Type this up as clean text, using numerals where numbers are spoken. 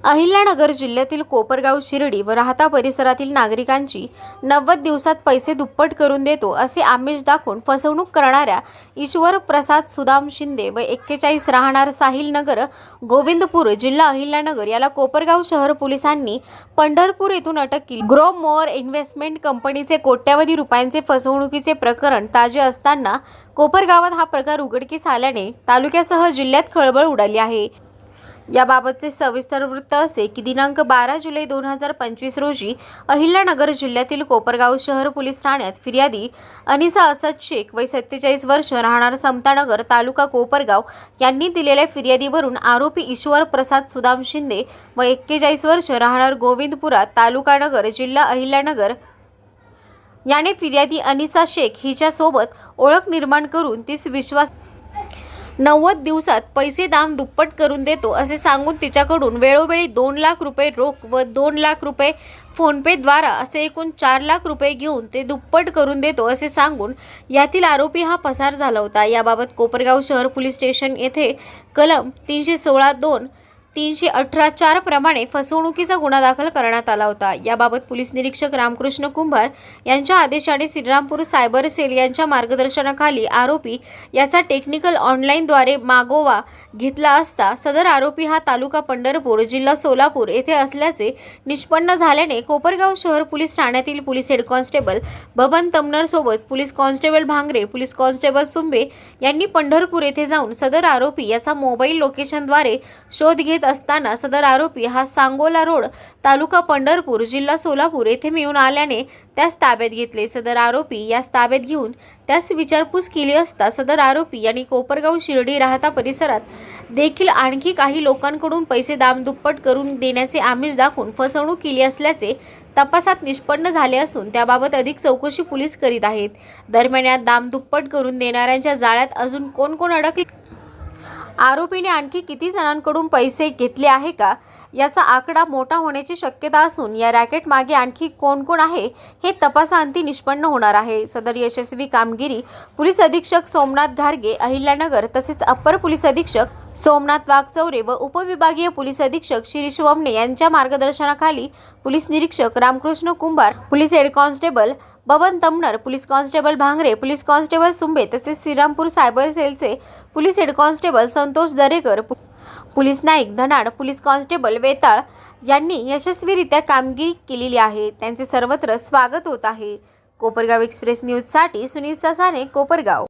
अहिल्यानगर जिल्ह्यातील कोपरगाव, शिर्डी व राहता परिसरातील नागरिकांची 90 दिवसात पैसे दुप्पट करून देतो असे आमिष दाखवून फसवणूक करणाऱ्या ईश्वर प्रसाद सुदाम शिंदे व 41 राहणार साहिल नगर, गोविंदपूर, जिल्हा अहिल्यानगर याला कोपरगाव शहर पोलिसांनी पंढरपूर येथून अटक केली। ग्रो मोअर इन्व्हेस्टमेंट कंपनीचे कोट्यवधी रुपयांचे फसवणुकीचे प्रकरण ताजे असताना कोपरगावात हा प्रकार उघडकीस आल्याने तालुक्यासह जिल्ह्यात खळबळ उडाली आहे। याबाबतचे सविस्तर वृत्त असे की दिनांक 12 जुलै 2025 रोजी अहिल्यानगर जिल्ह्यातील कोपरगाव शहर पोलीस ठाण्यात फिर्यादी अनिसा असद शेख वय 47 वर्ष राहणार समतानगर तालुका कोपरगाव यांनी दिलेल्या फिर्यादीवरून आरोपी ईश्वर प्रसाद सुदाम शिंदे व 41 वर्ष राहणार गोविंदपुरा तालुका नगर जिल्हा अहिल्यानगर याने फिर्यादी अनिसा शेख हिच्यासोबत ओळख निर्माण करून तीस विश्वास 90 दिवसात पैसे दाम दुप्पट करून देतो असे सांगून तिच्याकडून वेळोवेळी 2 लाख रुपये रोख व 2 लाख रुपये फोनपे द्वारा असे एकूण 4 लाख रुपये घेऊन ते दुप्पट करून देतो असे सांगून यातील आरोपी हा पसार झाला होता। याबाबत कोपरगाव शहर पोलीस स्टेशन येथे कलम 316(2) 318(4) प्रमाणे फसवणुकीचा गुन्हा दाखल करण्यात आला होता। याबाबत पोलीस निरीक्षक रामकृष्ण कुंभार यांच्या आदेशाने श्रीरामपूर सायबर सेल यांच्या मार्गदर्शनाखाली आरोपी याचा टेक्निकल ऑनलाईनद्वारे मागोवा घेतला असता सदर आरोपी हा तालुका पंढरपूर, जिल्हा सोलापूर येथे असल्याचे निष्पन्न झाल्याने कोपरगाव शहर पोलीस ठाण्यातील police head constable Baban Tamnar सोबत police constable Bhangre, police constable Sumbe यांनी पंढरपूर येथे जाऊन सदर आरोपी याचा मोबाईल लोकेशनद्वारे शोध घेत असताना सदर आरोपी हा सांगोला रोड, तालुका पंढरपूर, जिल्हा सोलापूर येथे मिळून आल्याने त्यास ताब्यात घेतले। सदर आरोपी यास ताब्यात घेऊन त्यास विचारपूस केली असता सदर आरोपी यांनी कोपरगाव, शिर्डी राहता परिसरात देखील आणखी काही लोकांकडून पैसे दाम दुप्पट करून देण्याचे आमिष दाखवून फसवणूक केली असल्याचे तपासात निष्पन्न झाले असून त्याबाबत अधिक चौकशी पोलीस करीत आहेत। दरम्यान या दाम दुप्पट करून देणाऱ्यांच्या जाळ्यात अजून कोण कोण अडकले, आरोपीने आणखी किती जणांकडून पैसे घेतले आहे का याचा आकडा मोठा होण्याची शक्यता असून या रॅकेट मागे आणखी कोण कोण आहे हे तपासाअंती निष्पन्न होणार आहे। सदर यशस्वी कामगिरी पोलीस अधीक्षक सोमनाथ घारगे अहिल्यानगर तसेच अप्पर पोलीस अधीक्षक सोमनाथ वाघचौरे व उपविभागीय पोलीस अधीक्षक शिरीष वमने यांच्या मार्गदर्शनाखाली पोलीस निरीक्षक Ramkrishna Kumbhar, police head constable Baban Tamnar, police constable Bhangre, police constable Sumbe तसेच श्रीरामपूर सायबर सेलचे police head constable Santosh Darekar, police Naik Dhanad, police constable Vetal यांनी यशस्वीरित्या कामगिरी केलेली आहे। त्यांचे सर्वत्र स्वागत होत आहे। कोपरगाव एक्सप्रेस न्यूजसाठी सुनील ससाने, कोपरगाव।